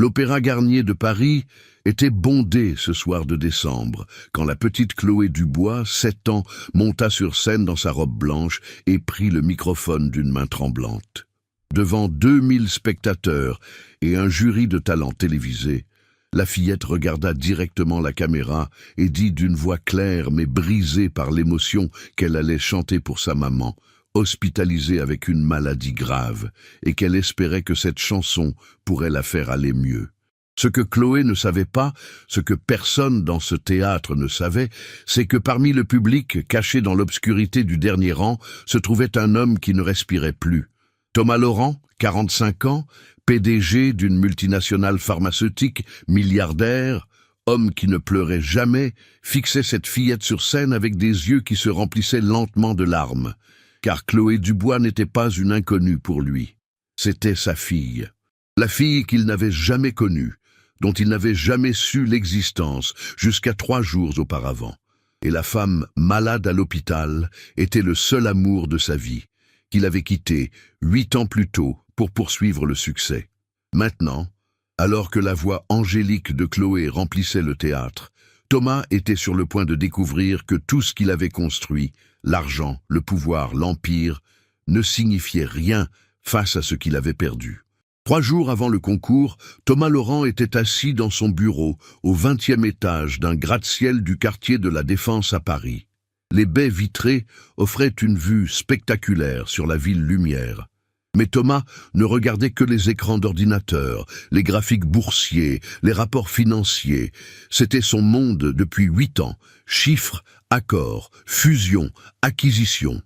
L'Opéra Garnier de Paris était bondé ce soir de décembre, quand la petite Chloé Dubois, 7 ans, monta sur scène dans sa robe blanche et prit le microphone d'une main tremblante. Devant 2000 spectateurs et un jury de talents télévisés, la fillette regarda directement la caméra et dit d'une voix claire mais brisée par l'émotion qu'elle allait chanter pour sa maman, hospitalisée avec une maladie grave, et qu'elle espérait que cette chanson pourrait la faire aller mieux. Ce que Chloé ne savait pas, ce que personne dans ce théâtre ne savait, c'est que parmi le public, caché dans l'obscurité du dernier rang, se trouvait un homme qui ne respirait plus. Thomas Laurent, 45 ans, PDG d'une multinationale pharmaceutique, milliardaire, homme qui ne pleurait jamais, fixait cette fillette sur scène avec des yeux qui se remplissaient lentement de larmes. Car Chloé Dubois n'était pas une inconnue pour lui. C'était sa fille. La fille qu'il n'avait jamais connue, dont il n'avait jamais su l'existence jusqu'à 3 jours auparavant. Et la femme malade à l'hôpital était le seul amour de sa vie, qu'il avait quitté 8 ans plus tôt pour poursuivre le succès. Maintenant, alors que la voix angélique de Chloé remplissait le théâtre, Thomas était sur le point de découvrir que tout ce qu'il avait construit, l'argent, le pouvoir, l'empire, ne signifiait rien face à ce qu'il avait perdu. 3 jours avant le concours, Thomas Laurent était assis dans son bureau au 20e étage d'un gratte-ciel du quartier de la Défense à Paris. Les baies vitrées offraient une vue spectaculaire sur la ville lumière. Mais Thomas ne regardait que les écrans d'ordinateur, les graphiques boursiers, les rapports financiers. C'était son monde depuis 8 ans. Chiffres, accords, fusions, acquisitions.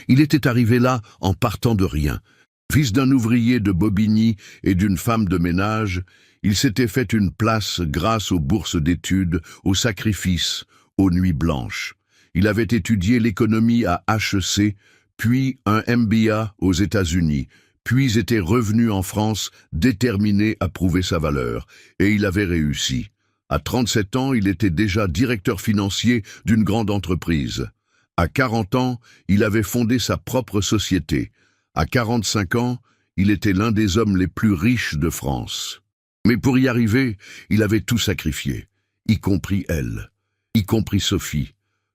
Il était arrivé là en partant de rien. Fils d'un ouvrier de Bobigny et d'une femme de ménage, il s'était fait une place grâce aux bourses d'études, aux sacrifices, aux nuits blanches. Il avait étudié l'économie à HEC, puis un MBA aux États-Unis, puis était revenu en France déterminé à prouver sa valeur, et il avait réussi. À 37 ans, il était déjà directeur financier d'une grande entreprise. À 40 ans, il avait fondé sa propre société. À 45 ans, il était l'un des hommes les plus riches de France. Mais pour y arriver, il avait tout sacrifié, y compris elle, y compris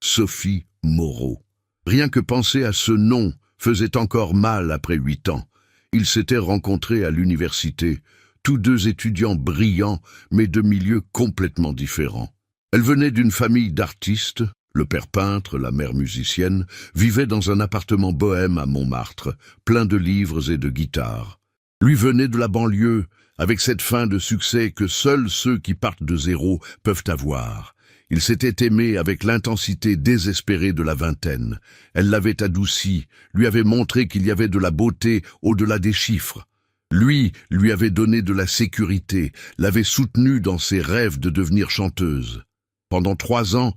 Sophie Moreau. Rien que penser à ce nom faisait encore mal après 8 ans. Ils s'étaient rencontrés à l'université, tous deux étudiants brillants, mais de milieux complètement différents. Elle venait d'une famille d'artistes. Le père peintre, la mère musicienne, vivaient dans un appartement bohème à Montmartre, plein de livres et de guitares. Lui venait de la banlieue, avec cette fin de succès que seuls ceux qui partent de zéro peuvent avoir. Il s'était aimé avec l'intensité désespérée de la vingtaine. Elle l'avait adouci, lui avait montré qu'il y avait de la beauté au-delà des chiffres. Lui avait donné de la sécurité, l'avait soutenu dans ses rêves de devenir chanteuse. Pendant 3 ans,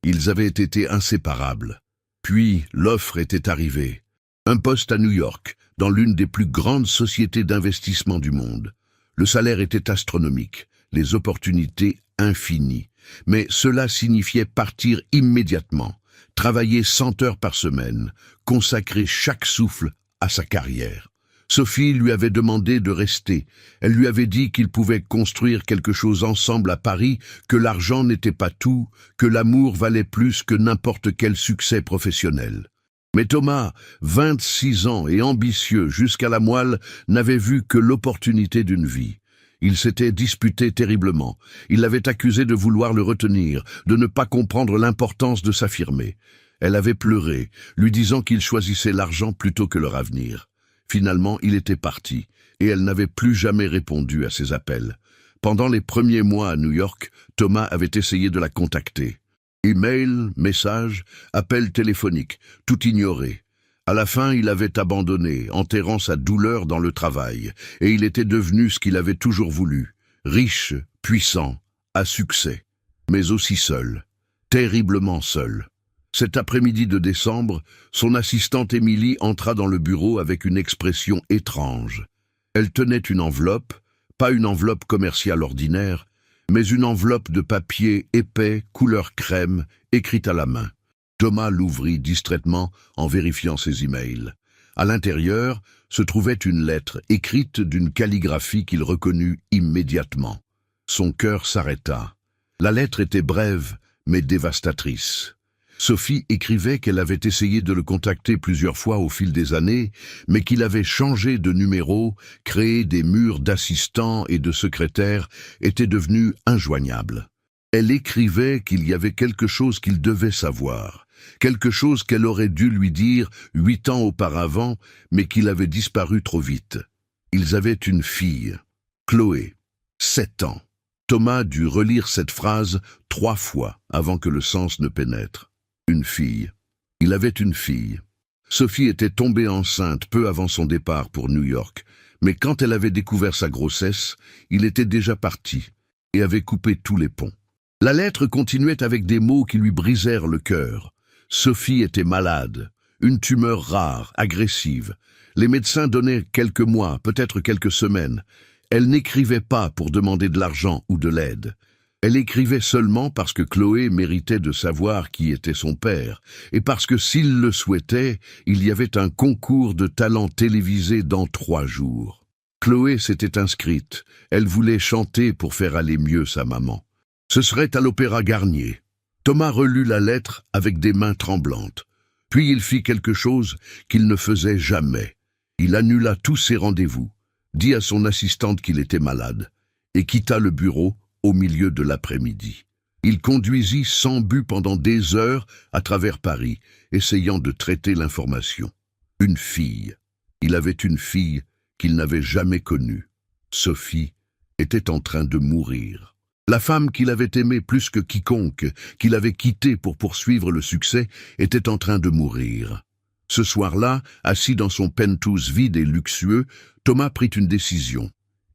ils avaient été inséparables. Puis l'offre était arrivée. Un poste à New York, dans l'une des plus grandes sociétés d'investissement du monde. Le salaire était astronomique, les opportunités infinies. Mais cela signifiait partir immédiatement, travailler 100 heures par semaine, consacrer chaque souffle à sa carrière. Sophie lui avait demandé de rester. Elle lui avait dit qu'ils pouvaient construire quelque chose ensemble à Paris, que l'argent n'était pas tout, que l'amour valait plus que n'importe quel succès professionnel. Mais Thomas, 26 ans et ambitieux jusqu'à la moelle, n'avait vu que l'opportunité d'une vie. Il s'était disputé terriblement. Il l'avait accusé de vouloir le retenir, de ne pas comprendre l'importance de s'affirmer. Elle avait pleuré, lui disant qu'il choisissait l'argent plutôt que leur avenir. Finalement, il était parti, et elle n'avait plus jamais répondu à ses appels. Pendant les premiers mois à New York, Thomas avait essayé de la contacter. Email, messages, appels téléphoniques, tout ignoré. À la fin, il avait abandonné, enterrant sa douleur dans le travail, et il était devenu ce qu'il avait toujours voulu, riche, puissant, à succès, mais aussi seul, terriblement seul. Cet après-midi de décembre, son assistante Émilie entra dans le bureau avec une expression étrange. Elle tenait une enveloppe, pas une enveloppe commerciale ordinaire, mais une enveloppe de papier épais, couleur crème, écrite à la main. Thomas l'ouvrit distraitement en vérifiant ses emails. À l'intérieur se trouvait une lettre écrite d'une calligraphie qu'il reconnut immédiatement. Son cœur s'arrêta. La lettre était brève, mais dévastatrice. Sophie écrivait qu'elle avait essayé de le contacter plusieurs fois au fil des années, mais qu'il avait changé de numéro, créé des murs d'assistants et de secrétaires, était devenu injoignable. Elle écrivait qu'il y avait quelque chose qu'il devait savoir, quelque chose qu'elle aurait dû lui dire 8 ans auparavant, mais qu'il avait disparu trop vite. Ils avaient une fille, Chloé, 7 ans. Thomas dut relire cette phrase 3 fois avant que le sens ne pénètre. Une fille. Il avait une fille. Sophie était tombée enceinte peu avant son départ pour New York, mais quand elle avait découvert sa grossesse, il était déjà parti et avait coupé tous les ponts. La lettre continuait avec des mots qui lui brisèrent le cœur. Sophie était malade, une tumeur rare, agressive. Les médecins donnaient quelques mois, peut-être quelques semaines. Elle n'écrivait pas pour demander de l'argent ou de l'aide. Elle écrivait seulement parce que Chloé méritait de savoir qui était son père, et parce que s'il le souhaitait, il y avait un concours de talent télévisé dans 3 jours. Chloé s'était inscrite, elle voulait chanter pour faire aller mieux sa maman. Ce serait à l'Opéra Garnier. Thomas relut la lettre avec des mains tremblantes. Puis il fit quelque chose qu'il ne faisait jamais. Il annula tous ses rendez-vous, dit à son assistante qu'il était malade, et quitta le bureau au milieu de l'après-midi. Il conduisit sans but pendant des heures à travers Paris, essayant de traiter l'information. Une fille. Il avait une fille qu'il n'avait jamais connue. Sophie était en train de mourir. La femme qu'il avait aimée plus que quiconque, qu'il avait quittée pour poursuivre le succès, était en train de mourir. Ce soir-là, assis dans son penthouse vide et luxueux, Thomas prit une décision.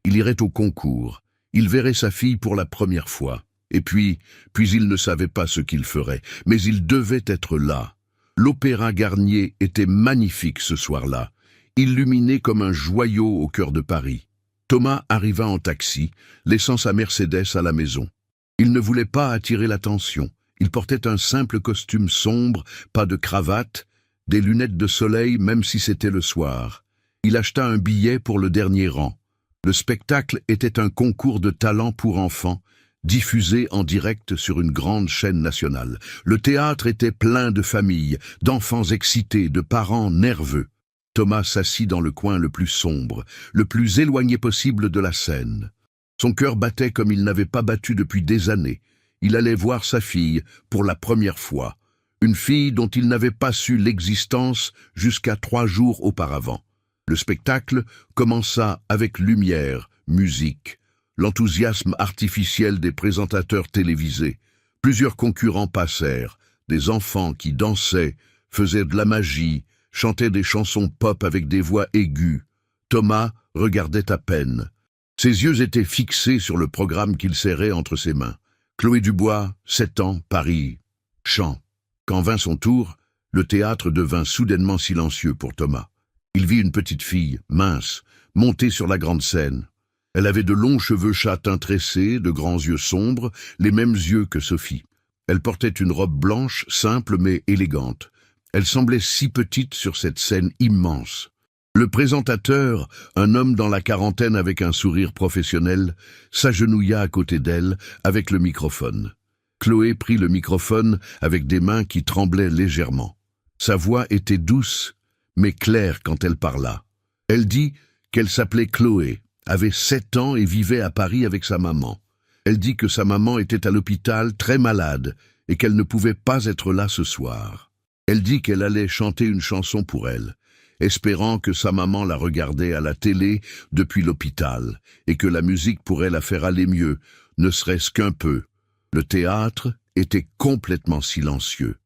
Il irait au concours. Il verrait sa fille pour la première fois. Et puis il ne savait pas ce qu'il ferait, mais il devait être là. L'Opéra Garnier était magnifique ce soir-là, illuminé comme un joyau au cœur de Paris. Thomas arriva en taxi, laissant sa Mercedes à la maison. Il ne voulait pas attirer l'attention. Il portait un simple costume sombre, pas de cravate, des lunettes de soleil même si c'était le soir. Il acheta un billet pour le dernier rang. Le spectacle était un concours de talent pour enfants, diffusé en direct sur une grande chaîne nationale. Le théâtre était plein de familles, d'enfants excités, de parents nerveux. Thomas s'assit dans le coin le plus sombre, le plus éloigné possible de la scène. Son cœur battait comme il n'avait pas battu depuis des années. Il allait voir sa fille pour la première fois, une fille dont il n'avait pas su l'existence jusqu'à 3 jours auparavant. Le spectacle commença avec lumière, musique, l'enthousiasme artificiel des présentateurs télévisés. Plusieurs concurrents passèrent, des enfants qui dansaient, faisaient de la magie, chantaient des chansons pop avec des voix aiguës. Thomas regardait à peine. Ses yeux étaient fixés sur le programme qu'il serrait entre ses mains. Chloé Dubois, 7 ans, Paris, chant. Quand vint son tour, le théâtre devint soudainement silencieux pour Thomas. Il vit une petite fille, mince, monter sur la grande scène. Elle avait de longs cheveux châtains tressés, de grands yeux sombres, les mêmes yeux que Sophie. Elle portait une robe blanche, simple mais élégante. Elle semblait si petite sur cette scène immense. Le présentateur, un homme dans la quarantaine avec un sourire professionnel, s'agenouilla à côté d'elle avec le microphone. Chloé prit le microphone avec des mains qui tremblaient légèrement. Sa voix était douce, mais claire quand elle parla. Elle dit qu'elle s'appelait Chloé, avait 7 ans et vivait à Paris avec sa maman. Elle dit que sa maman était à l'hôpital très malade et qu'elle ne pouvait pas être là ce soir. Elle dit qu'elle allait chanter une chanson pour elle, espérant que sa maman la regardait à la télé depuis l'hôpital et que la musique pourrait la faire aller mieux, ne serait-ce qu'un peu. Le théâtre était complètement silencieux.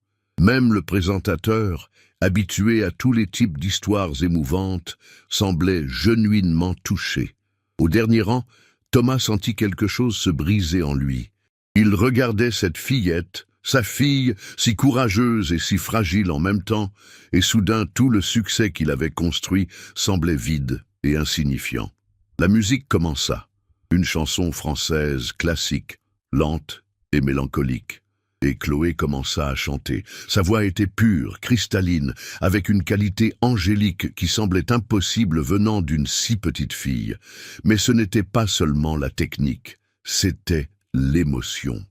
Même le présentateur, habitué à tous les types d'histoires émouvantes, semblait genuinement touché. Au dernier rang, Thomas sentit quelque chose se briser en lui. Il regardait cette fillette, sa fille, si courageuse et si fragile en même temps, et soudain tout le succès qu'il avait construit semblait vide et insignifiant. La musique commença. Une chanson française classique, lente et mélancolique. Et Chloé commença à chanter. Sa voix était pure, cristalline, avec une qualité angélique qui semblait impossible venant d'une si petite fille. Mais ce n'était pas seulement la technique, c'était l'émotion.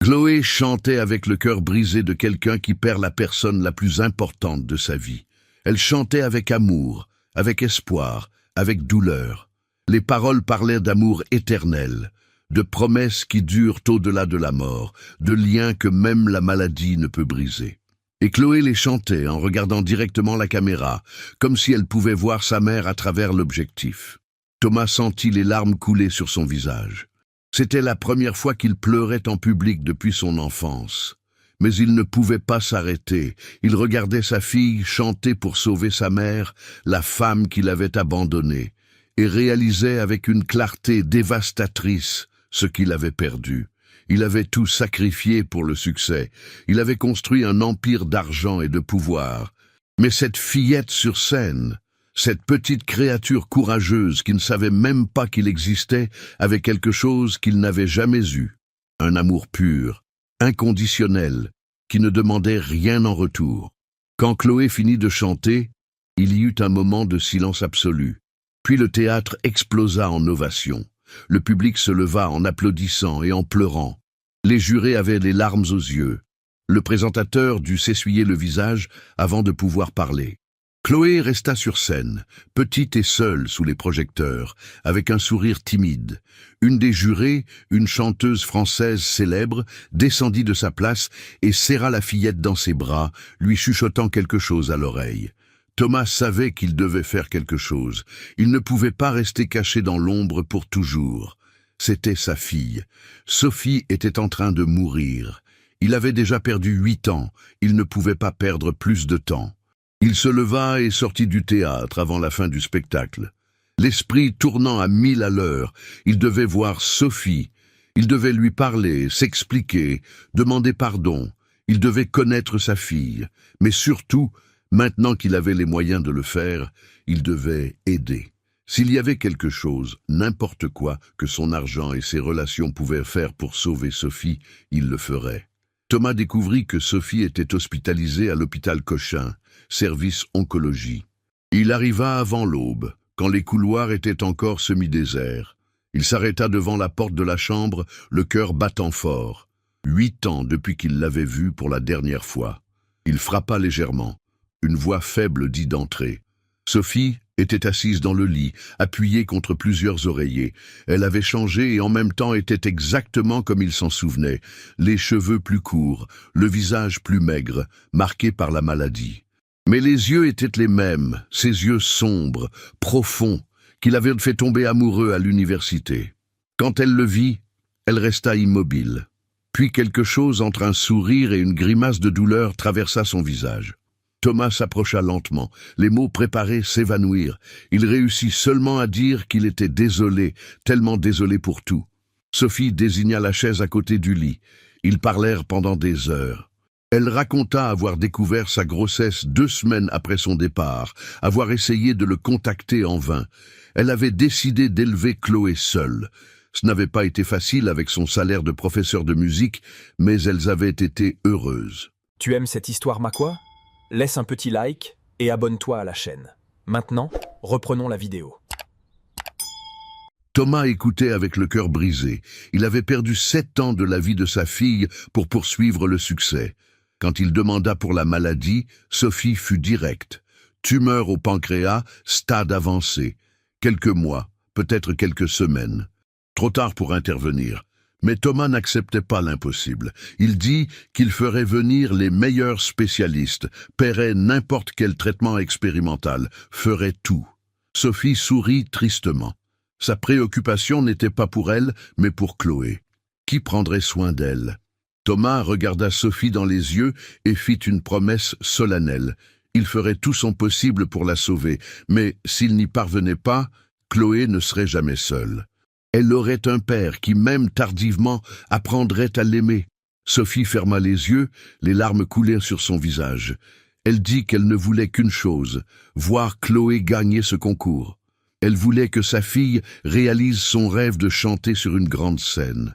Chloé chantait avec le cœur brisé de quelqu'un qui perd la personne la plus importante de sa vie. Elle chantait avec amour, avec espoir, avec douleur. Les paroles parlaient d'amour éternel, de promesses qui durent au-delà de la mort, de liens que même la maladie ne peut briser. Et Chloé les chantait en regardant directement la caméra, comme si elle pouvait voir sa mère à travers l'objectif. Thomas sentit les larmes couler sur son visage. C'était la première fois qu'il pleurait en public depuis son enfance. Mais il ne pouvait pas s'arrêter. Il regardait sa fille chanter pour sauver sa mère, la femme qu'il avait abandonnée, et réalisait avec une clarté dévastatrice ce qu'il avait perdu. Il avait tout sacrifié pour le succès. Il avait construit un empire d'argent et de pouvoir. Mais cette fillette sur scène, cette petite créature courageuse qui ne savait même pas qu'il existait, avait quelque chose qu'il n'avait jamais eu. Un amour pur, inconditionnel, qui ne demandait rien en retour. Quand Chloé finit de chanter, il y eut un moment de silence absolu. Puis le théâtre explosa en ovations. Le public se leva en applaudissant et en pleurant. Les jurés avaient les larmes aux yeux. Le présentateur dut s'essuyer le visage avant de pouvoir parler. Chloé resta sur scène, petite et seule sous les projecteurs, avec un sourire timide. Une des jurées, une chanteuse française célèbre, descendit de sa place et serra la fillette dans ses bras, lui chuchotant quelque chose à l'oreille. Thomas savait qu'il devait faire quelque chose. Il ne pouvait pas rester caché dans l'ombre pour toujours. C'était sa fille. Sophie était en train de mourir. Il avait déjà perdu 8 ans. Il ne pouvait pas perdre plus de temps. Il se leva et sortit du théâtre avant la fin du spectacle. L'esprit tournant à 1000 à l'heure, il devait voir Sophie. Il devait lui parler, s'expliquer, demander pardon. Il devait connaître sa fille. Mais surtout, maintenant qu'il avait les moyens de le faire, il devait aider. S'il y avait quelque chose, n'importe quoi, que son argent et ses relations pouvaient faire pour sauver Sophie, il le ferait. Thomas découvrit que Sophie était hospitalisée à l'hôpital Cochin, service oncologie. Il arriva avant l'aube, quand les couloirs étaient encore semi-déserts. Il s'arrêta devant la porte de la chambre, le cœur battant fort. 8 ans depuis qu'il l'avait vue pour la dernière fois. Il frappa légèrement. Une voix faible dit d'entrer. Sophie était assise dans le lit, appuyée contre plusieurs oreillers. Elle avait changé et en même temps était exactement comme il s'en souvenait. Les cheveux plus courts, le visage plus maigre, marqué par la maladie. Mais les yeux étaient les mêmes, ces yeux sombres, profonds, qu'il avait fait tomber amoureux à l'université. Quand elle le vit, elle resta immobile. Puis quelque chose entre un sourire et une grimace de douleur traversa son visage. Thomas s'approcha lentement. Les mots préparés s'évanouirent. Il réussit seulement à dire qu'il était désolé, tellement désolé pour tout. Sophie désigna la chaise à côté du lit. Ils parlèrent pendant des heures. Elle raconta avoir découvert sa grossesse 2 semaines après son départ, avoir essayé de le contacter en vain. Elle avait décidé d'élever Chloé seule. Ce n'avait pas été facile avec son salaire de professeur de musique, mais elles avaient été heureuses. Tu aimes cette histoire, Makwa ? Laisse un petit like et abonne-toi à la chaîne. Maintenant, reprenons la vidéo. Thomas écoutait avec le cœur brisé. Il avait perdu 7 ans de la vie de sa fille pour poursuivre le succès. Quand il demanda pour la maladie, Sophie fut directe. Tumeur au pancréas, stade avancé. Quelques mois, peut-être quelques semaines. Trop tard pour intervenir. Mais Thomas n'acceptait pas l'impossible. Il dit qu'il ferait venir les meilleurs spécialistes, paierait n'importe quel traitement expérimental, ferait tout. Sophie sourit tristement. Sa préoccupation n'était pas pour elle, mais pour Chloé. Qui prendrait soin d'elle? Thomas regarda Sophie dans les yeux et fit une promesse solennelle. Il ferait tout son possible pour la sauver, mais s'il n'y parvenait pas, Chloé ne serait jamais seule. Elle aurait un père qui, même tardivement, apprendrait à l'aimer. Sophie ferma les yeux, les larmes coulèrent sur son visage. Elle dit qu'elle ne voulait qu'une chose, voir Chloé gagner ce concours. Elle voulait que sa fille réalise son rêve de chanter sur une grande scène.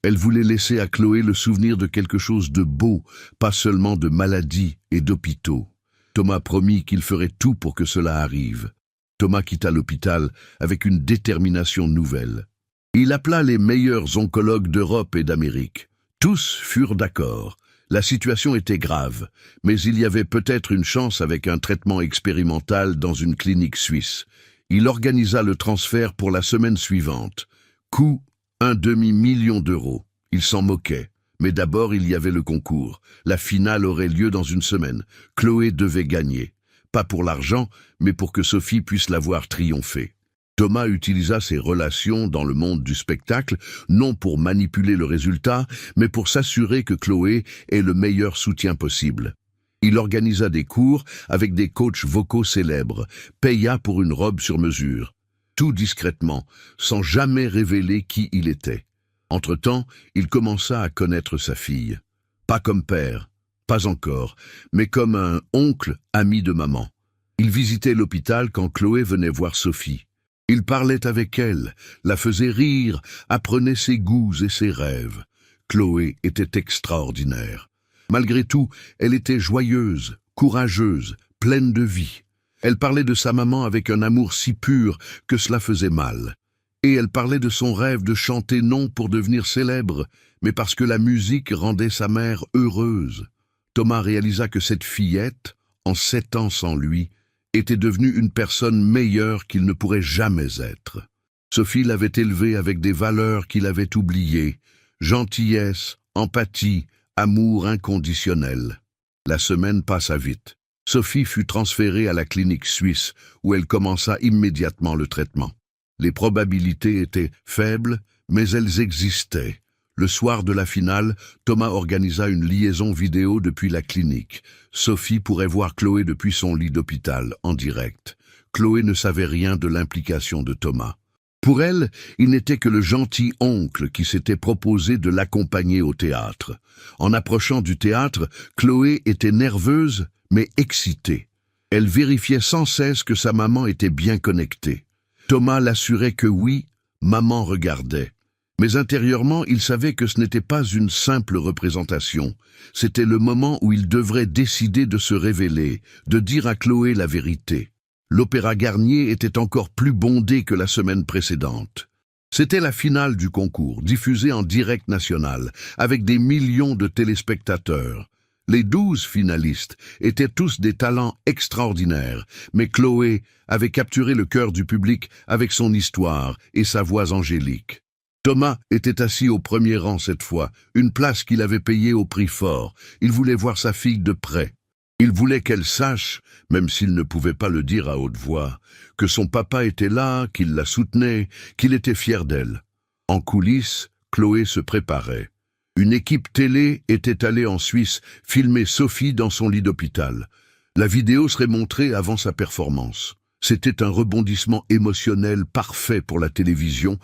Elle voulait laisser à Chloé le souvenir de quelque chose de beau, pas seulement de maladies et d'hôpitaux. Thomas promit qu'il ferait tout pour que cela arrive. Thomas quitta l'hôpital avec une détermination nouvelle. Il appela les meilleurs oncologues d'Europe et d'Amérique. Tous furent d'accord. La situation était grave, mais il y avait peut-être une chance avec un traitement expérimental dans une clinique suisse. Il organisa le transfert pour la semaine suivante. Coût, 1,5 million d'euros. Il s'en moquait. Mais d'abord, il y avait le concours. La finale aurait lieu dans une semaine. Chloé devait gagner. Pas pour l'argent, mais pour que Sophie puisse la voir triompher. Thomas utilisa ses relations dans le monde du spectacle, non pour manipuler le résultat, mais pour s'assurer que Chloé ait le meilleur soutien possible. Il organisa des cours avec des coachs vocaux célèbres, paya pour une robe sur mesure. Tout discrètement, sans jamais révéler qui il était. Entre-temps, il commença à connaître sa fille. Pas comme père, pas encore, mais comme un oncle ami de maman. Il visitait l'hôpital quand Chloé venait voir Sophie. Il parlait avec elle, la faisait rire, apprenait ses goûts et ses rêves. Chloé était extraordinaire. Malgré tout, elle était joyeuse, courageuse, pleine de vie. Elle parlait de sa maman avec un amour si pur que cela faisait mal. Et elle parlait de son rêve de chanter non pour devenir célèbre, mais parce que la musique rendait sa mère heureuse. Thomas réalisa que cette fillette, en 7 ans sans lui, était devenue une personne meilleure qu'il ne pourrait jamais être. Sophie l'avait élevé avec des valeurs qu'il avait oubliées, gentillesse, empathie, amour inconditionnel. La semaine passa vite. Sophie fut transférée à la clinique suisse, où elle commença immédiatement le traitement. Les probabilités étaient faibles, mais elles existaient. Le soir de la finale, Thomas organisa une liaison vidéo depuis la clinique. Sophie pourrait voir Chloé depuis son lit d'hôpital, en direct. Chloé ne savait rien de l'implication de Thomas. Pour elle, il n'était que le gentil oncle qui s'était proposé de l'accompagner au théâtre. En approchant du théâtre, Chloé était nerveuse, mais excitée. Elle vérifiait sans cesse que sa maman était bien connectée. Thomas l'assurait que oui, maman regardait. Mais intérieurement, il savait que ce n'était pas une simple représentation. C'était le moment où il devrait décider de se révéler, de dire à Chloé la vérité. L'Opéra Garnier était encore plus bondé que la semaine précédente. C'était la finale du concours, diffusée en direct national, avec des millions de téléspectateurs. Les 12 finalistes étaient tous des talents extraordinaires, mais Chloé avait capturé le cœur du public avec son histoire et sa voix angélique. Thomas était assis au premier rang cette fois, une place qu'il avait payée au prix fort. Il voulait voir sa fille de près. Il voulait qu'elle sache, même s'il ne pouvait pas le dire à haute voix, que son papa était là, qu'il la soutenait, qu'il était fier d'elle. En coulisses, Chloé se préparait. Une équipe télé était allée en Suisse filmer Sophie dans son lit d'hôpital. La vidéo serait montrée avant sa performance. C'était un rebondissement émotionnel parfait pour la télévision,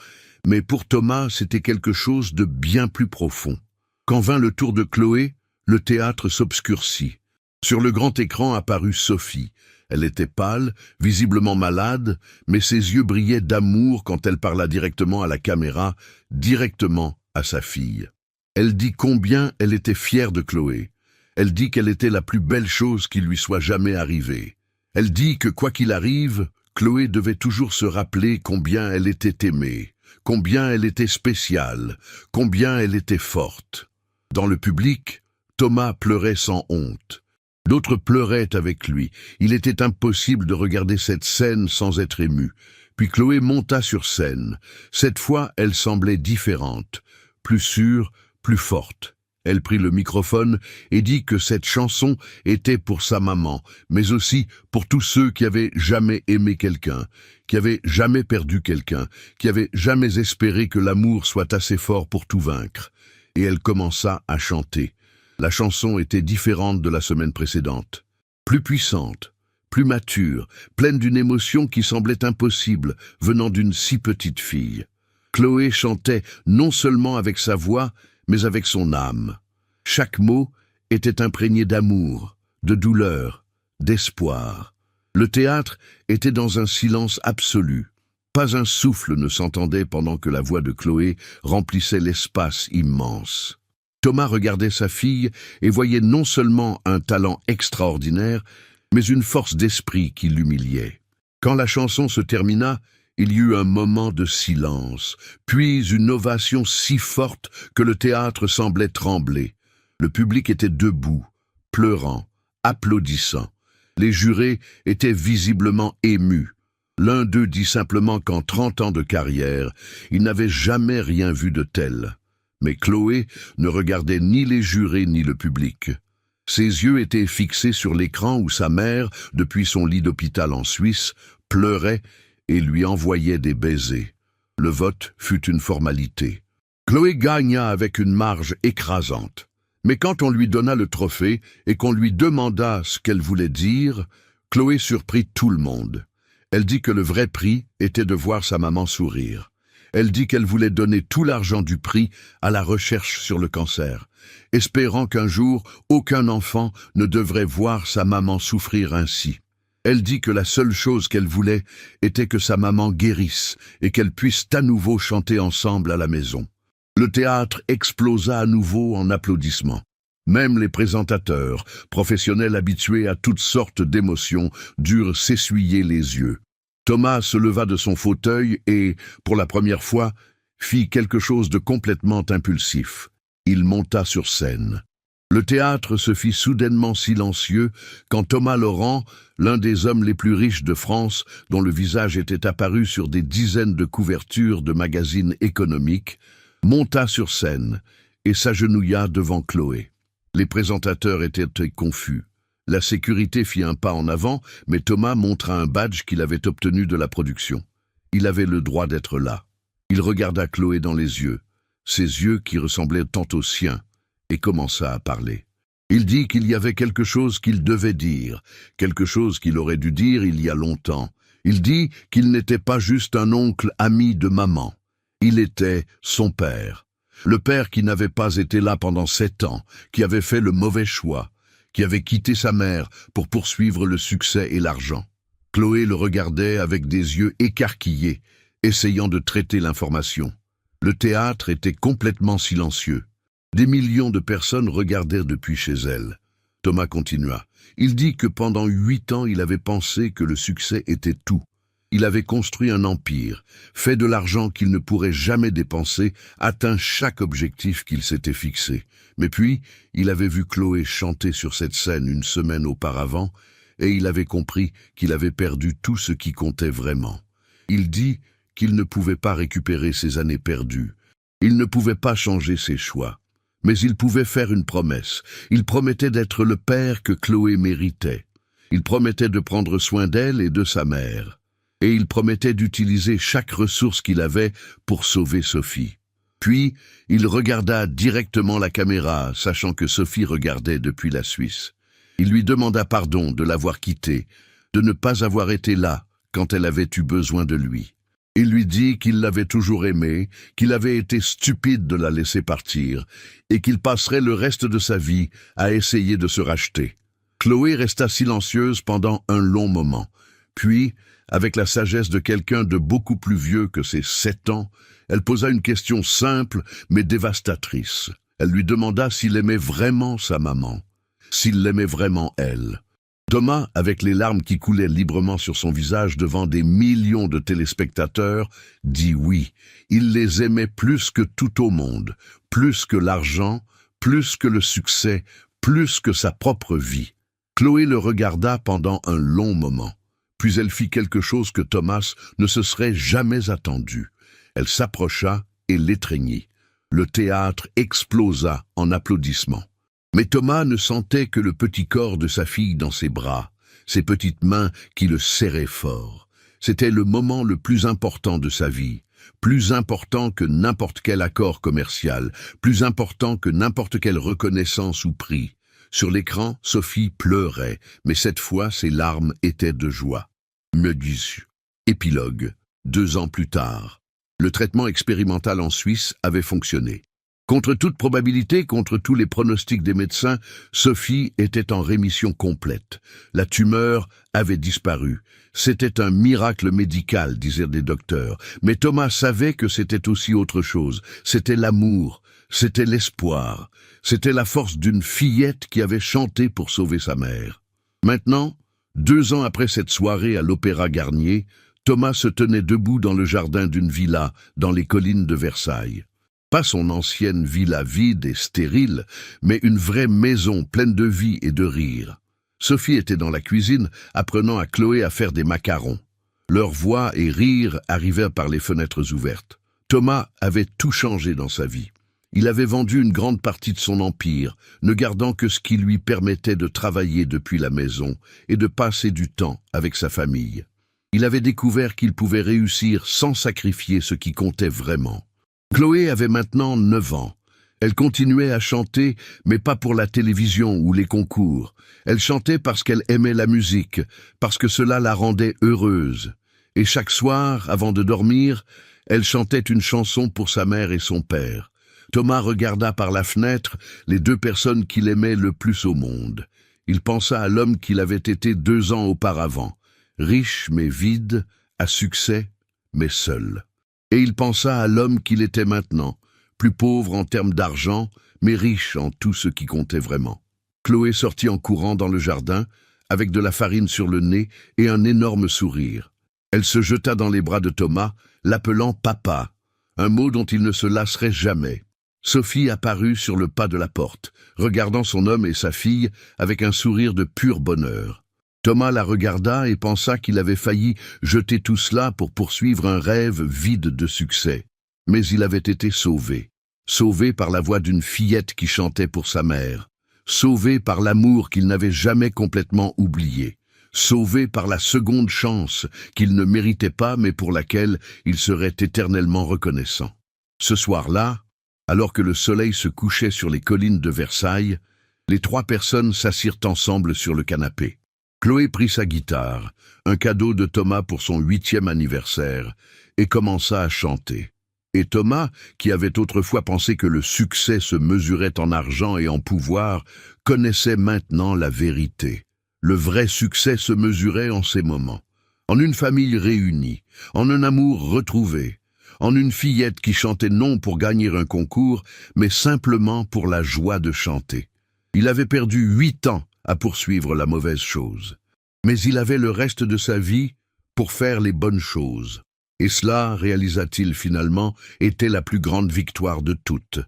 mais pour Thomas, c'était quelque chose de bien plus profond. Quand vint le tour de Chloé, le théâtre s'obscurcit. Sur le grand écran apparut Sophie. Elle était pâle, visiblement malade, mais ses yeux brillaient d'amour quand elle parla directement à la caméra, directement à sa fille. Elle dit combien elle était fière de Chloé. Elle dit qu'elle était la plus belle chose qui lui soit jamais arrivée. Elle dit que quoi qu'il arrive, Chloé devait toujours se rappeler combien elle était aimée, combien elle était spéciale, combien elle était forte. Dans le public, Thomas pleurait sans honte. D'autres pleuraient avec lui. Il était impossible de regarder cette scène sans être ému. Puis Chloé monta sur scène. Cette fois, elle semblait différente, plus sûre, plus forte. Elle prit le microphone et dit que cette chanson était pour sa maman, mais aussi pour tous ceux qui avaient jamais aimé quelqu'un, qui avaient jamais perdu quelqu'un, qui avaient jamais espéré que l'amour soit assez fort pour tout vaincre. Et elle commença à chanter. La chanson était différente de la semaine précédente, plus puissante, plus mature, pleine d'une émotion qui semblait impossible, venant d'une si petite fille. Chloé chantait non seulement avec sa voix, mais avec son âme. Chaque mot était imprégné d'amour, de douleur, d'espoir. Le théâtre était dans un silence absolu. Pas un souffle ne s'entendait pendant que la voix de Chloé remplissait l'espace immense. Thomas regardait sa fille et voyait non seulement un talent extraordinaire, mais une force d'esprit qui l'humiliait. Quand la chanson se termina, il y eut un moment de silence, puis une ovation si forte que le théâtre semblait trembler. Le public était debout, pleurant, applaudissant. Les jurés étaient visiblement émus. L'un d'eux dit simplement qu'en 30 ans de carrière, il n'avait jamais rien vu de tel. Mais Chloé ne regardait ni les jurés ni le public. Ses yeux étaient fixés sur l'écran où sa mère, depuis son lit d'hôpital en Suisse, pleurait et lui envoyait des baisers. Le vote fut une formalité. Chloé gagna avec une marge écrasante. Mais quand on lui donna le trophée et qu'on lui demanda ce qu'elle voulait dire, Chloé surprit tout le monde. Elle dit que le vrai prix était de voir sa maman sourire. Elle dit qu'elle voulait donner tout l'argent du prix à la recherche sur le cancer, espérant qu'un jour, aucun enfant ne devrait voir sa maman souffrir ainsi. Elle dit que la seule chose qu'elle voulait était que sa maman guérisse et qu'elle puisse à nouveau chanter ensemble à la maison. Le théâtre explosa à nouveau en applaudissements. Même les présentateurs, professionnels habitués à toutes sortes d'émotions, durent s'essuyer les yeux. Thomas se leva de son fauteuil et, pour la première fois, fit quelque chose de complètement impulsif. Il monta sur scène. Le théâtre se fit soudainement silencieux quand Thomas Laurent, l'un des hommes les plus riches de France, dont le visage était apparu sur des dizaines de couvertures de magazines économiques, monta sur scène et s'agenouilla devant Chloé. Les présentateurs étaient confus. La sécurité fit un pas en avant, mais Thomas montra un badge qu'il avait obtenu de la production. Il avait le droit d'être là. Il regarda Chloé dans les yeux, ses yeux qui ressemblaient tant aux siens, et commença à parler. Il dit qu'il y avait quelque chose qu'il devait dire, quelque chose qu'il aurait dû dire il y a longtemps. Il dit qu'il n'était pas juste un oncle ami de maman. Il était son père. Le père qui n'avait pas été là pendant 7 ans, qui avait fait le mauvais choix, qui avait quitté sa mère pour poursuivre le succès et l'argent. Chloé le regardait avec des yeux écarquillés, essayant de traiter l'information. Le théâtre était complètement silencieux. Des millions de personnes regardèrent depuis chez elle. Thomas continua. Il dit que pendant 8 ans, il avait pensé que le succès était tout. Il avait construit un empire, fait de l'argent qu'il ne pourrait jamais dépenser, atteint chaque objectif qu'il s'était fixé. Mais puis, il avait vu Chloé chanter sur cette scène une semaine auparavant, et il avait compris qu'il avait perdu tout ce qui comptait vraiment. Il dit qu'il ne pouvait pas récupérer ses années perdues. Il ne pouvait pas changer ses choix. Mais il pouvait faire une promesse. Il promettait d'être le père que Chloé méritait. Il promettait de prendre soin d'elle et de sa mère. Et il promettait d'utiliser chaque ressource qu'il avait pour sauver Sophie. Puis, il regarda directement la caméra, sachant que Sophie regardait depuis la Suisse. Il lui demanda pardon de l'avoir quittée, de ne pas avoir été là quand elle avait eu besoin de lui. Il lui dit qu'il l'avait toujours aimée, qu'il avait été stupide de la laisser partir, et qu'il passerait le reste de sa vie à essayer de se racheter. Chloé resta silencieuse pendant un long moment. Puis, avec la sagesse de quelqu'un de beaucoup plus vieux que ses 7 ans, elle posa une question simple mais dévastatrice. Elle lui demanda s'il aimait vraiment sa maman, s'il l'aimait vraiment elle. Thomas, avec les larmes qui coulaient librement sur son visage devant des millions de téléspectateurs, dit oui. Il les aimait plus que tout au monde, plus que l'argent, plus que le succès, plus que sa propre vie. Chloé le regarda pendant un long moment. Puis elle fit quelque chose que Thomas ne se serait jamais attendu. Elle s'approcha et l'étreignit. Le théâtre explosa en applaudissements. Mais Thomas ne sentait que le petit corps de sa fille dans ses bras, ses petites mains qui le serraient fort. C'était le moment le plus important de sa vie, plus important que n'importe quel accord commercial, plus important que n'importe quelle reconnaissance ou prix. Sur l'écran, Sophie pleurait, mais cette fois ses larmes étaient de joie. Me dis-je. Épilogue. 2 ans plus tard. Le traitement expérimental en Suisse avait fonctionné. Contre toute probabilité, contre tous les pronostics des médecins, Sophie était en rémission complète. La tumeur avait disparu. C'était un miracle médical, disaient les docteurs. Mais Thomas savait que c'était aussi autre chose. C'était l'amour, c'était l'espoir, c'était la force d'une fillette qui avait chanté pour sauver sa mère. Maintenant, 2 ans après cette soirée à l'Opéra Garnier, Thomas se tenait debout dans le jardin d'une villa dans les collines de Versailles. Pas son ancienne villa vide et stérile, mais une vraie maison pleine de vie et de rire. Sophie était dans la cuisine, apprenant à Chloé à faire des macarons. Leurs voix et rires arrivèrent par les fenêtres ouvertes. Thomas avait tout changé dans sa vie. Il avait vendu une grande partie de son empire, ne gardant que ce qui lui permettait de travailler depuis la maison et de passer du temps avec sa famille. Il avait découvert qu'il pouvait réussir sans sacrifier ce qui comptait vraiment. Chloé avait maintenant 9 ans. Elle continuait à chanter, mais pas pour la télévision ou les concours. Elle chantait parce qu'elle aimait la musique, parce que cela la rendait heureuse. Et chaque soir, avant de dormir, elle chantait une chanson pour sa mère et son père. Thomas regarda par la fenêtre les 2 personnes qu'il aimait le plus au monde. Il pensa à l'homme qu'il avait été 2 ans auparavant, riche mais vide, à succès mais seul. Et il pensa à l'homme qu'il était maintenant, plus pauvre en termes d'argent, mais riche en tout ce qui comptait vraiment. Chloé sortit en courant dans le jardin, avec de la farine sur le nez et un énorme sourire. Elle se jeta dans les bras de Thomas, l'appelant « papa », un mot dont il ne se lasserait jamais. Sophie apparut sur le pas de la porte, regardant son homme et sa fille avec un sourire de pur bonheur. Thomas la regarda et pensa qu'il avait failli jeter tout cela pour poursuivre un rêve vide de succès. Mais il avait été sauvé. Sauvé par la voix d'une fillette qui chantait pour sa mère. Sauvé par l'amour qu'il n'avait jamais complètement oublié. Sauvé par la seconde chance qu'il ne méritait pas mais pour laquelle il serait éternellement reconnaissant. Ce soir-là, alors que le soleil se couchait sur les collines de Versailles, les 3 personnes s'assirent ensemble sur le canapé. Chloé prit sa guitare, un cadeau de Thomas pour son 8e anniversaire, et commença à chanter. Et Thomas, qui avait autrefois pensé que le succès se mesurait en argent et en pouvoir, connaissait maintenant la vérité. Le vrai succès se mesurait en ces moments, en une famille réunie, en un amour retrouvé, en une fillette qui chantait non pour gagner un concours, mais simplement pour la joie de chanter. Il avait perdu 8 ans à poursuivre la mauvaise chose. Mais il avait le reste de sa vie pour faire les bonnes choses. Et cela, réalisa-t-il finalement, était la plus grande victoire de toutes.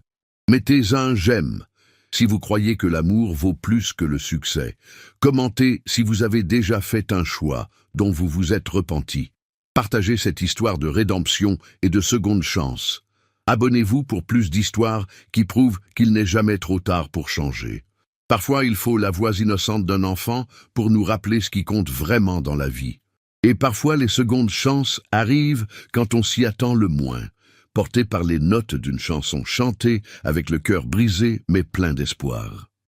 Mettez un j'aime si vous croyez que l'amour vaut plus que le succès. Commentez si vous avez déjà fait un choix dont vous vous êtes repenti. Partagez cette histoire de rédemption et de seconde chance. Abonnez-vous pour plus d'histoires qui prouvent qu'il n'est jamais trop tard pour changer. Parfois, il faut la voix innocente d'un enfant pour nous rappeler ce qui compte vraiment dans la vie. Et parfois, les secondes chances arrivent quand on s'y attend le moins, portées par les notes d'une chanson chantée avec le cœur brisé mais plein d'espoir.